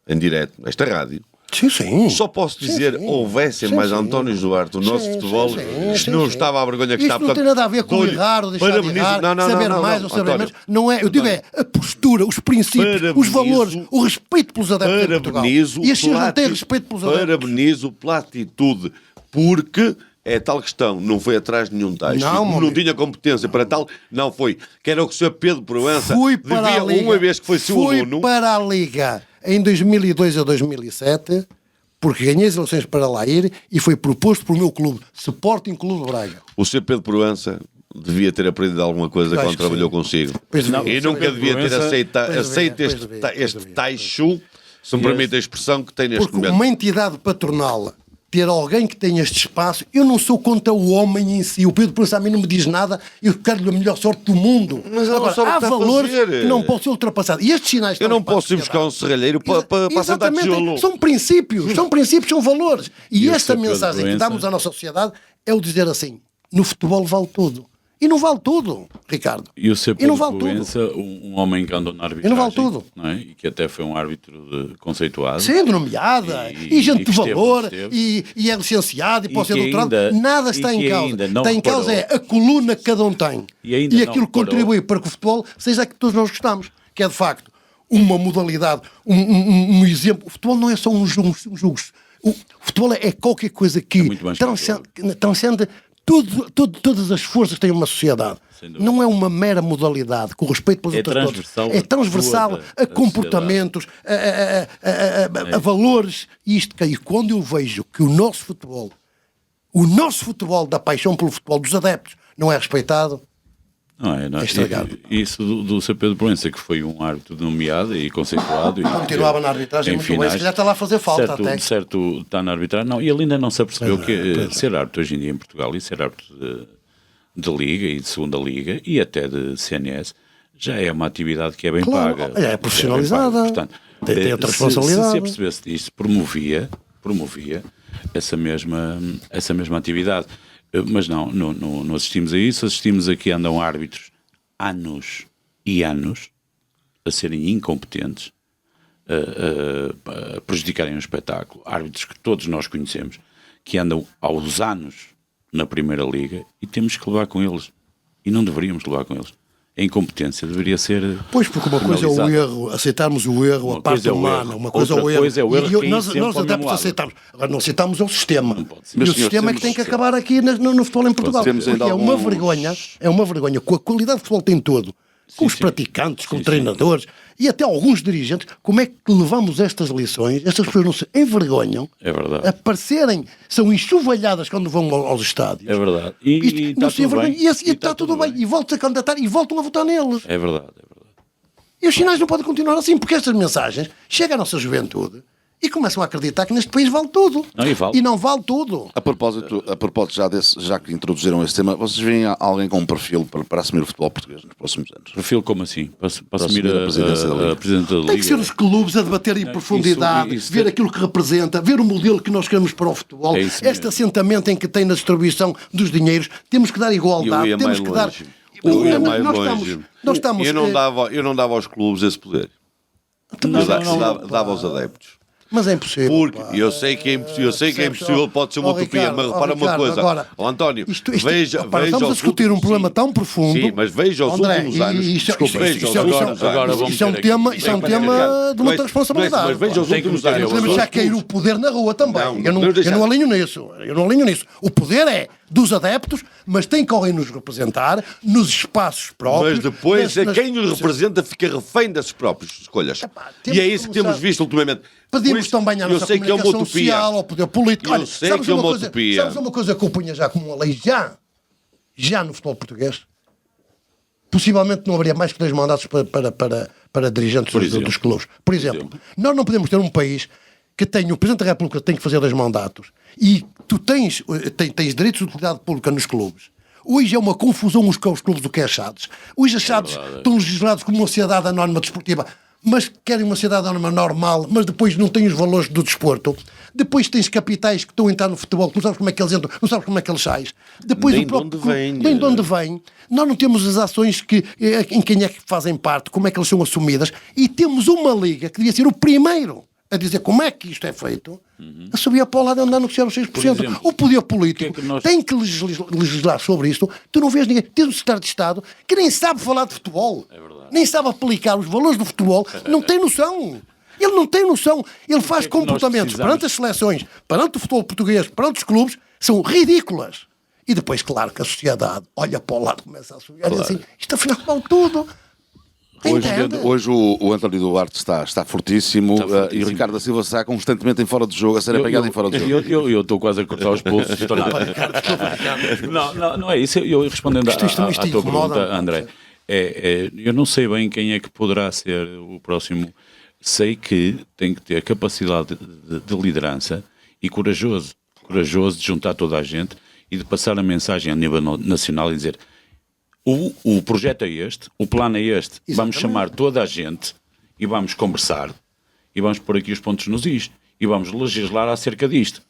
em direto, nesta rádio, Sim. só posso dizer, sim. houvessem Sim, mais sim. Antónios Duarte, o nosso Sim, futebol, sim, isto sim, não sim. estava à vergonha que Isto está. não tem nada a ver com dou-lhe- errar ou deixar de parabenizo- errar, não, saber não, mais não, ou saber António. menos. Não é, eu digo a postura, os princípios, os Parabenizo- valores, o respeito pelos adeptos de Portugal. Parabenizo E assim não têm pela respeito pelos adeptos. Parabenizo pela atitude, porque é tal questão, não foi atrás de nenhum tacho, Não, meu não amigo. tinha competência para tal, não foi. Que era o que o Sr. Pedro Proença Fui para devia, a Liga. uma vez que foi seu Fui aluno, para a Liga em 2002 a 2007, porque ganhei as eleições para lá ir e foi proposto pelo meu clube, Sporting Clube de Braga. o Sr. Pedro Proença devia ter aprendido alguma coisa Eu acho quando que trabalhou sim. consigo. Pois Não, E devia. nunca devia ter Proença- aceito Pois este devia. tacho, se me permite a expressão que tem neste Porque momento. uma entidade patronal ter alguém que tenha este espaço, eu não sou contra o homem em si. O Pedro Proença a mim não me diz nada, eu quero-lhe a melhor sorte do mundo. Mas ela não Agora, sabe o que há está a valores fazer. que não podem ser ultrapassados. E estes sinais Eu estão não posso ir buscar um serralheiro para sentar Exatamente, tijolo. são princípios, são valores. E E o esta Sr. Pedro mensagem que Proença? damos à nossa sociedade é o dizer assim: no futebol vale tudo. E não vale tudo, Ricardo. E o Sr. E não Pedro vale Proença, um homem que andou na arbitragem, E não vale tudo. não é? E que até foi um árbitro conceituado. Sendo nomeada, E- e gente e de que esteve, valor, esteve. e é licenciado, e pode E ser que doutorado, ainda- nada e está em que causa. ainda não Está em causa reparou. é a coluna que cada um tem. E ainda E não aquilo que reparou. contribui para que o futebol seja aquilo que todos nós gostamos, que é de facto uma modalidade, um exemplo. O futebol não é só um jogo. O futebol é qualquer coisa que muito mais que transcende todas as forças que tem uma sociedade. Sem dúvida. Não é uma mera modalidade, com respeito pelos É outros todos. transversal É transversal toda a a comportamentos, a valores. E quando eu vejo que o nosso futebol da paixão pelo futebol, dos adeptos, não é respeitado, Não é? Não. É estragado. Isso do Sr. Pedro Proença, que foi um árbitro nomeado e conceituado. E continuava na arbitragem em muito bem. finais. Se calhar está lá a fazer falta certo, até. certo, está na arbitragem. Não, e ele ainda não se apercebeu que ser árbitro hoje em dia em Portugal e ser árbitro de Liga e de Segunda Liga e até de CNS já é uma atividade que é bem Claro, paga. é Já bem profissionalizada. paga. Portanto, Tem outra se responsabilidade. se apercebesse disso, promovia essa mesma atividade. Mas não assistimos a isso. Assistimos a que andam árbitros anos e anos a serem incompetentes, a prejudicarem o espetáculo. Árbitros que todos nós conhecemos, que andam aos anos na Primeira Liga e temos que levar com eles. E não deveríamos levar com eles. A incompetência deveria ser. Pois, porque uma coisa é o penalizada. erro, aceitarmos o erro, Uma a parte coisa é o humana, erro. uma coisa é o Outra erro. coisa é o erro E que nós sempre ao adeptos mesmo lado. aceitamos. Agora não aceitamos é o sistema. pode ser. E Meus o sistema é que senhores, tem que temos- acabar aqui no futebol em Portugal. Temos Porque ainda é uma alguns- vergonha, com a qualidade que o futebol tem todo, com os praticantes, com treinadores e até alguns dirigentes, como é que levamos estas lições? Estas pessoas não se envergonham, É verdade. aparecerem, são enxovalhadas quando vão aos estádios. É verdade. E Isto está não se tudo envergonham. bem. E está tudo bem. E voltam a candidatar e voltam a votar neles. É verdade. E os sinais não podem continuar assim, porque estas mensagens chegam à nossa juventude e começam a acreditar que neste país vale tudo. Não, e vale. E não vale tudo. A propósito já que introduziram esse tema, vocês veem alguém com um perfil para assumir o futebol português nos próximos anos? Perfil como assim? Para assumir assumir a presidência da Liga. a presidência da Liga? Tem que ser os clubes a debater em profundidade, isso ver tem- aquilo que representa, ver o modelo que nós queremos para o futebol, É isso este mesmo. assentamento em que tem na distribuição dos dinheiros. Temos que dar igualdade, Eu ia temos mais que dar. longe. Eu ia mais Nós longe. nós estamos Eu não dava aos clubes esse poder. Dava aos adeptos. Mas é impossível. Porque pá. eu sei que é impossível, pode ser uma utopia, Ricardo, mas repara uma Ricardo, coisa. agora, Ó, António, repara, veja estamos a os discutir um últimos- problema sim. tão profundo. Sim, mas veja os André, últimos anos. Desculpa, Veja os últimos anos. agora vamos Isso é um ter tema, aqui- isso é um Tem que tema ter- de muita Mas responsabilidade. veja os Tem que últimos meter anos. eu Podemos sou- já cair o poder na rua também. Não, eu, não, podemos deixar- eu não alinho nisso. Eu não alinho nisso. O poder é dos adeptos, mas tem que alguém nos representar nos espaços próprios. Mas depois nas- quem nos representa fica refém das próprias escolhas. temos E é que isso que temos começar- visto ultimamente. Pedimos Por isso, também à eu nossa sei que é uma comunicação utopia. social, ao poder político. Eu Olha, sei sabes que é uma uma coisa- utopia. Sabes uma coisa que eu punha já como uma lei? Já no futebol português? Possivelmente não haveria mais que 2 mandatos para dirigentes dos clubes. Por exemplo, nós não podemos ter um país que tem o Presidente da República tem que fazer 2 mandatos e tu tens direitos de utilidade pública nos clubes. Hoje é uma confusão os clubes do que é achados. Hoje achados estão legislados como uma sociedade anónima desportiva, mas querem uma sociedade anónima normal, mas depois não têm os valores do desporto. Depois tens capitais que estão a entrar no futebol, não sabes como é que eles entram, não sabes como é que eles saem. Depois Nem de onde vem. Nem de onde vem. Nós não temos as ações em quem é que fazem parte, como é que elas são assumidas, e temos uma liga que devia ser o primeiro a dizer como é que isto é feito, a subir para o lado e andar a negociar os 6%. exemplo, O poder político que nós... tem que legislar sobre isto. Tu não vês ninguém. Tens um secretário de Estado que nem sabe falar de futebol, nem sabe aplicar os valores do futebol, não tem noção. Ele não tem noção. Ele faz comportamentos perante as seleções, perante o futebol português, perante os clubes, são ridículas. E depois, claro, que a sociedade olha para o lado e começa a subir e diz assim, isto afinal vale tudo. Hoje o António Duarte está fortíssimo, e o Ricardo da Silva está constantemente em fora de jogo, a ser apanhado em fora de jogo. Eu estou quase a cortar os pulsos. Não é isso. Eu respondendo à tua pergunta, André, eu não sei bem quem é que poderá ser o próximo. Sei que tem que ter capacidade de liderança e corajoso de juntar toda a gente e de passar a mensagem a nível nacional e dizer o projeto é este, o plano é este, exatamente. Vamos chamar toda a gente e vamos conversar e vamos pôr aqui os pontos nos is e vamos legislar acerca disto.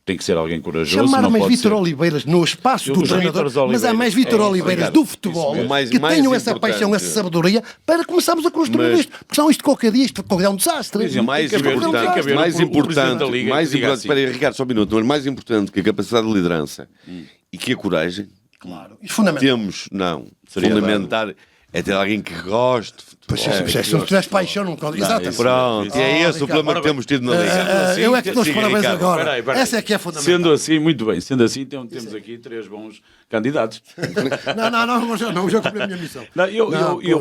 Tem que ser alguém corajoso. Chamar mais Vítor ser... Oliveiras no espaço do treinador, mas há mais Vítor Oliveiras do futebol que tenham essa paixão, essa sabedoria para começarmos a construir isto. Porque senão isto qualquer dia é um desastre. Mais importante, espera aí, Ricardo, só um minuto, mas mais importante que a capacidade de liderança e que a coragem, claro, temos, fundamentar é ter alguém que goste de futebol. Se não tiveres paixão, não pode. Exatamente. Pronto, e é esse o problema que temos tido na Liga. Eu é que te dou os parabéns agora. Essa é que é fundamental. Sendo assim, muito bem. Sendo assim, temos aqui 3 bons candidatos. Não, já cumpri a minha missão.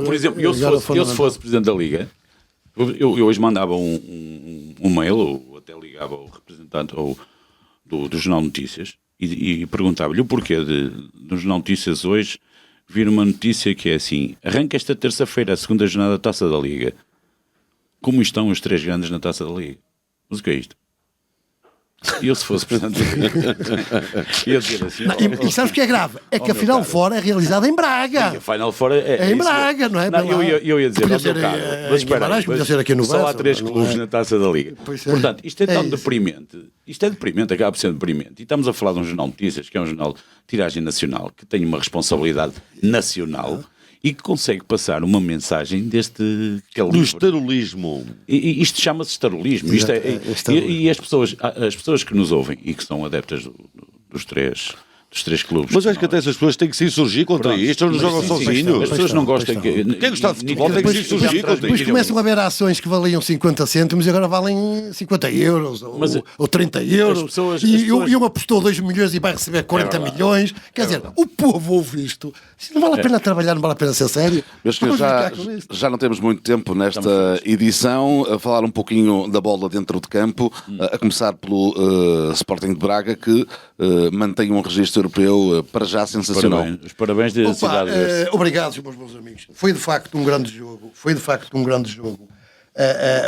Por exemplo, eu se fosse Presidente da Liga, eu hoje mandava um mail, ou até ligava ao representante do Jornal Notícias e perguntava-lhe o porquê do Jornal Notícias hoje vir uma notícia que é assim: arranca esta terça-feira a segunda jornada da Taça da Liga. Como estão os 3 grandes na Taça da Liga? Mas o que é isto? E eu, se fosse Presidente da Liga, ia dizer assim... E sabes o que é grave? É que a Final Four é realizada em Braga. A Final Four é em Braga, não é? Eu ia dizer, mas espera aí, só há 3 clubes na Taça da Liga. Portanto, isto é tão deprimente. Isto é deprimente, acaba por ser deprimente. E estamos a falar de um jornal de notícias, que é um jornal de tiragem nacional, que tem uma responsabilidade nacional e que consegue passar uma mensagem deste calibre. Do estarolismo. E isto chama-se estarolismo. Isto e as pessoas que nos ouvem e que são adeptas dos três clubes. Mas acho que até essas pessoas têm que se insurgir contra isto, eles não jogam sozinhos. As pessoas não gostam. Quem gostar de futebol tem que se insurgir contra isto. Depois começam a haver ações que valiam 50 cêntimos e agora valem 50 euros ou 30 euros. E um apostou 2 milhões e vai receber 40 milhões. Quer dizer, o povo ouve isto. Não vale a pena trabalhar, não vale a pena ser sério. Meus senhores, já não temos muito tempo nesta edição a falar um pouquinho da bola dentro de campo, a começar pelo Sporting de Braga, que mantém um registro europeu para já sensacional. Os parabéns da cidade. Obrigado, meus bons amigos. Foi de facto um grande jogo.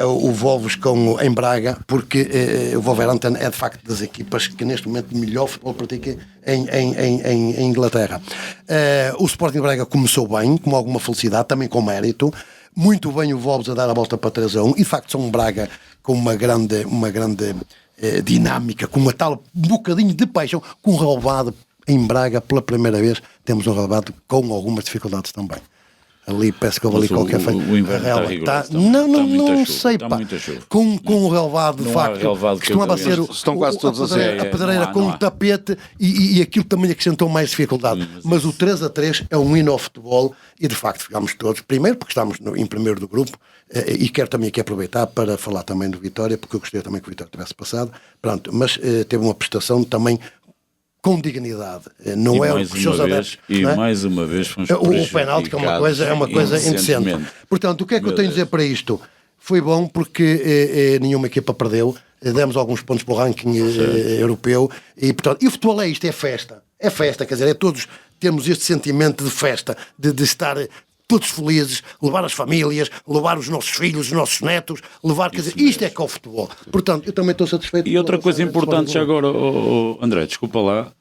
O Wolves em Braga, porque o Wolverhampton é de facto das equipas que neste momento melhor futebol pratica em Inglaterra. O Sporting de Braga começou bem, com alguma felicidade, também com mérito. Muito bem o Wolves a dar a volta para 3-1, e de facto são um Braga com uma grande dinâmica, com uma tal bocadinho de paixão, com um relevado em Braga pela primeira vez. Temos um relevado com algumas dificuldades também. Ali parece que houve ali qualquer feito. O inverno está rigoroso. Não sei, pá. Com o relevado, de facto, costumava ser estão quase todos a pedreira com o tapete, e aquilo também acrescentou mais dificuldade. Mas o 3-3 é um hino ao futebol, e de facto ficámos todos, primeiro porque estamos em primeiro do grupo, e quero também aqui aproveitar para falar também do Vitória, porque eu gostaria também que o Vitória tivesse passado. Pronto, mas teve uma prestação também com dignidade, não é o que os seus adeptos. Mais uma vez fomos o penalti, que é uma coisa indecente. Portanto, o que é que eu tenho a dizer para isto? Foi bom porque nenhuma equipa perdeu, demos alguns pontos para o ranking europeu, e portanto, e o futebol é isto, é festa, quer dizer, todos temos este sentimento de festa, de estar todos felizes, levar as famílias, levar os nossos filhos, os nossos netos, quer dizer, isto é que é o futebol. Portanto, eu também estou satisfeito. E outra coisa importante já agora, André, desculpa lá,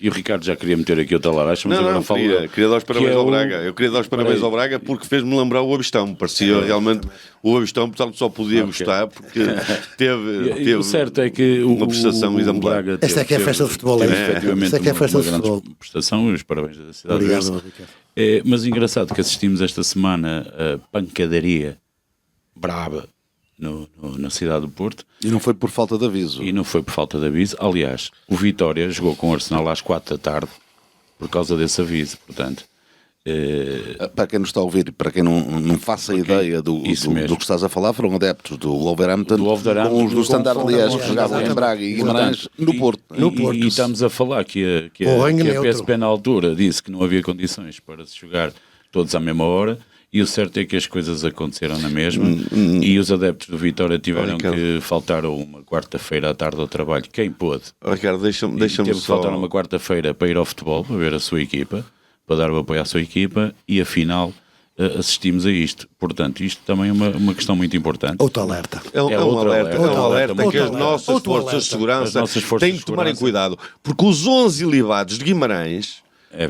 E o Ricardo já queria meter aqui o talaraço, mas agora falo queria dar os parabéns ao Braga. Eu queria dar os parabéns ao Braga porque fez-me lembrar o Abistão. Parecia realmente o Abistão, portanto só podia gostar porque teve o certo é que uma prestação exemplar. Esta é que é a festa de futebol, efetivamente esta é que é a festa uma de grande futebol. prestação, e os parabéns da cidade. Obrigado, Ricardo. Mas engraçado que assistimos esta semana a pancadaria braba na cidade do Porto. E não foi por falta de aviso. E não foi por falta de aviso. Aliás, o Vitória jogou com o Arsenal às 4 da tarde por causa desse aviso. Portanto, para quem nos está a ouvir e para quem não faça ideia do que estás a falar, foram adeptos do Wolverhampton, com os do Standard Liège que jogavam em Braga e Guimarães no Porto. E estamos a falar que a PSP na altura disse que não havia condições para se jogar todos à mesma hora. E o certo é que as coisas aconteceram na mesma e os adeptos do Vitória tiveram que faltar uma quarta-feira à tarde ao trabalho. Quem pôde? Ricardo, deixa-me teve que só... faltar uma quarta-feira para ir ao futebol, para ver a sua equipa, para dar o apoio à sua equipa e afinal assistimos a isto. Portanto, isto também é uma questão muito importante. Outro alerta. É um alerta que as nossas forças de segurança têm que tomarem cuidado, porque os 11 ilibados de Guimarães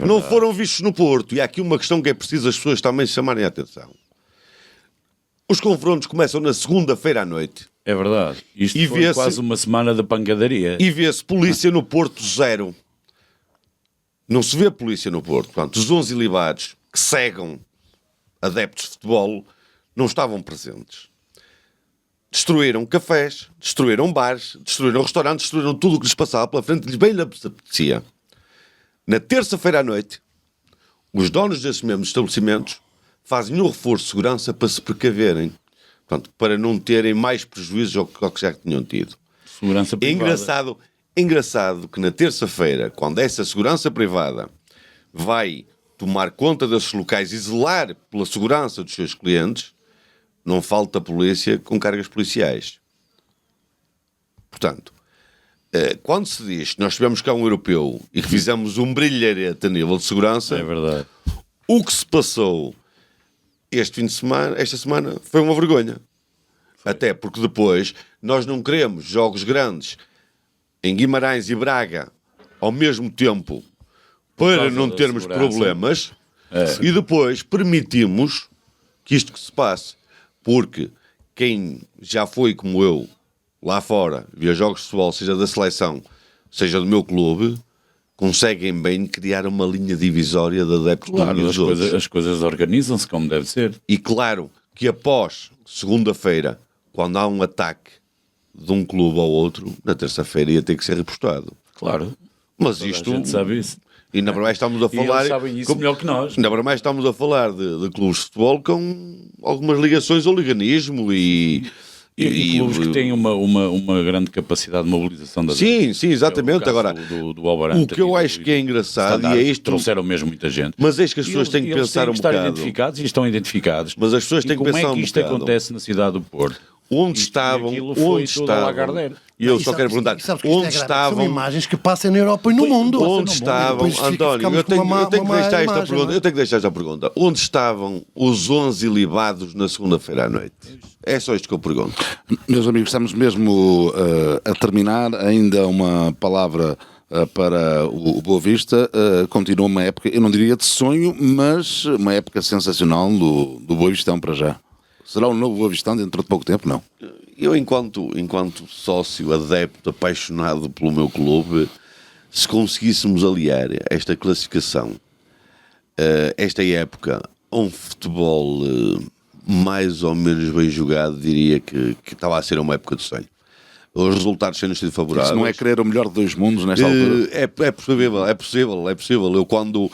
não foram vistos no Porto. E há aqui uma questão que é preciso as pessoas também chamarem a atenção. Os confrontos começam na segunda-feira à noite. É verdade. Isto foi quase uma semana de pancadaria. E vê-se polícia no Porto 0. Não se vê polícia no Porto. Portanto, os 11 ilibados que cegam adeptos de futebol não estavam presentes. Destruíram cafés, destruíram bares, destruíram restaurantes, destruíram tudo o que lhes passava pela frente, lhes bem lhes apetecia. Na terça-feira à noite, os donos desses mesmos estabelecimentos fazem um reforço de segurança para se precaverem, portanto, para não terem mais prejuízos ao que já tinham tido. Segurança privada. É engraçado que na terça-feira, quando essa segurança privada vai tomar conta desses locais e zelar pela segurança dos seus clientes, não falta polícia com cargas policiais. Portanto, quando se diz que nós tivemos cá um europeu e que fizemos um brilharete a nível de segurança, é verdade. O que se passou esta semana, foi uma vergonha. Até porque depois nós não queremos jogos grandes em Guimarães e Braga ao mesmo tempo para não termos problemas e depois permitimos que isto que se passe. Porque quem já foi como eu lá fora, via jogos de futebol, seja da seleção, seja do meu clube, conseguem bem criar uma linha divisória de adeptos dos outros. As coisas organizam-se como deve ser. E claro que após segunda-feira, quando há um ataque de um clube ao outro, na terça-feira ia ter que ser repostado. Claro. Mas isto... A gente sabe isso. E na verdade estamos a falar... E eles sabem isso melhor que nós. Na verdade estamos a falar de clubes de futebol com algumas ligações ao liganismo e clubes que têm uma grande capacidade de mobilização da Sim, exatamente. Agora, do o que eu acho que é engraçado e é isto... Trouxeram mesmo muita gente. Mas é que as pessoas têm que pensar um bocado... identificados e estão identificados. Mas as pessoas têm que pensar um bocado... Como é que isto acontece na cidade do Porto? Onde estavam... E eu só quero perguntar, onde estavam... São imagens que passam na Europa e no mundo. Onde estavam, António, eu tenho que deixar esta pergunta. Onde estavam os 11 ilibados na segunda-feira à noite? É só isto que eu pergunto. Meus amigos, estamos mesmo a terminar. Ainda uma palavra para o Boa Vista. Continua uma época, eu não diria de sonho, mas uma época sensacional do Boa Vistão para já. Será um novo Boa Vistão dentro de pouco tempo, não? Eu, enquanto sócio, adepto, apaixonado pelo meu clube, se conseguíssemos aliar esta classificação, esta época, a um futebol mais ou menos bem jogado, diria que estava a ser uma época de sonho. Os resultados têm sido favoráveis. Isso não é querer o melhor de dois mundos nesta altura? É possível. Eu, quando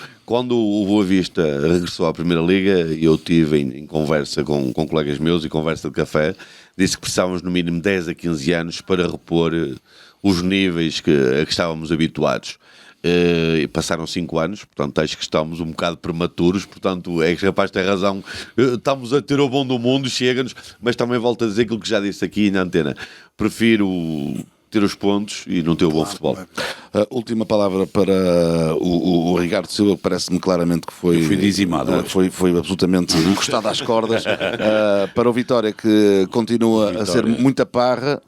o Boa Vista regressou à Primeira Liga, eu tive em conversa com colegas meus e conversa de café, disse que precisávamos no mínimo 10 a 15 anos para repor os níveis a que estávamos habituados. Passaram 5 anos, portanto acho que estamos um bocado prematuros, portanto é capaz de ter razão, estamos a ter o bom do mundo, chega-nos, mas também volto a dizer aquilo que já disse aqui na antena, prefiro ter os pontos e não ter o bom futebol. Última palavra para o Ricardo Silva, que parece-me claramente que foi dizimado. Foi absolutamente encostado às cordas. Para o Vitória, que continua a ser muita parra.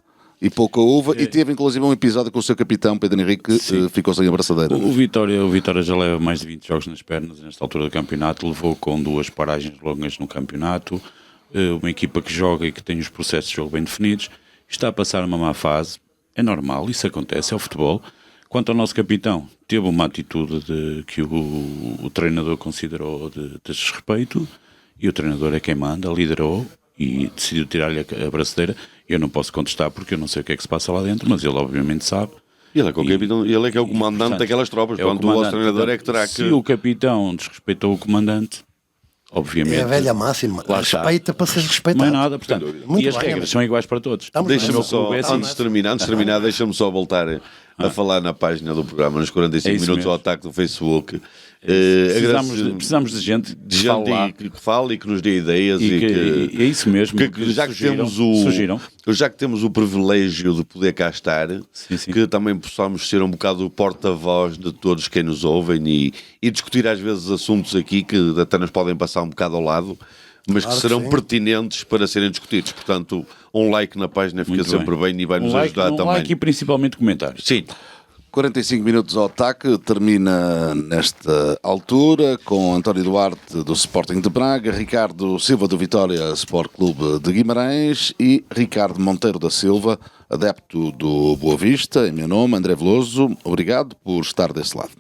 e pouca uva, e teve inclusive um episódio com o seu capitão, Pedro Henrique, ficou sem a braçadeira. O Vitória já leva mais de 20 jogos nas pernas nesta altura do campeonato, levou com 2 paragens longas no campeonato, uma equipa que joga e que tem os processos de jogo bem definidos, está a passar uma má fase, é normal, isso acontece, é o futebol. Quanto ao nosso capitão, teve uma atitude que o treinador considerou de desrespeito, e o treinador é quem manda, liderou e decidiu tirar-lhe a braçadeira. Eu não posso contestar porque eu não sei o que é que se passa lá dentro, mas ele obviamente sabe. Ele é, ele é que é o comandante, portanto, daquelas tropas, portanto o vosso treinador é que terá que... Se o capitão desrespeitou o comandante, obviamente... É a velha máxima, respeita para ser respeitado. Não é nada, portanto, e as regras são iguais para todos. Deixa-me só, antes de terminar, deixa-me só voltar a falar na página do programa, nos 45 minutos ao ataque do Facebook. Precisamos de gente que fale e que nos dê ideias é isso mesmo, já que temos o privilégio de poder cá estar, que também possamos ser um bocado o porta-voz de todos quem nos ouvem e discutir às vezes assuntos aqui que até nos podem passar um bocado ao lado, mas que serão pertinentes para serem discutidos. Portanto, um like na página fica sempre bem e vai nos ajudar também. Um like e principalmente comentários. Sim. 45 minutos ao ataque, termina nesta altura com António Duarte do Sporting de Braga, Ricardo Silva do Vitória Sport Clube de Guimarães e Ricardo Monteiro da Silva, adepto do Boa Vista. Em meu nome, André Veloso, obrigado por estar desse lado.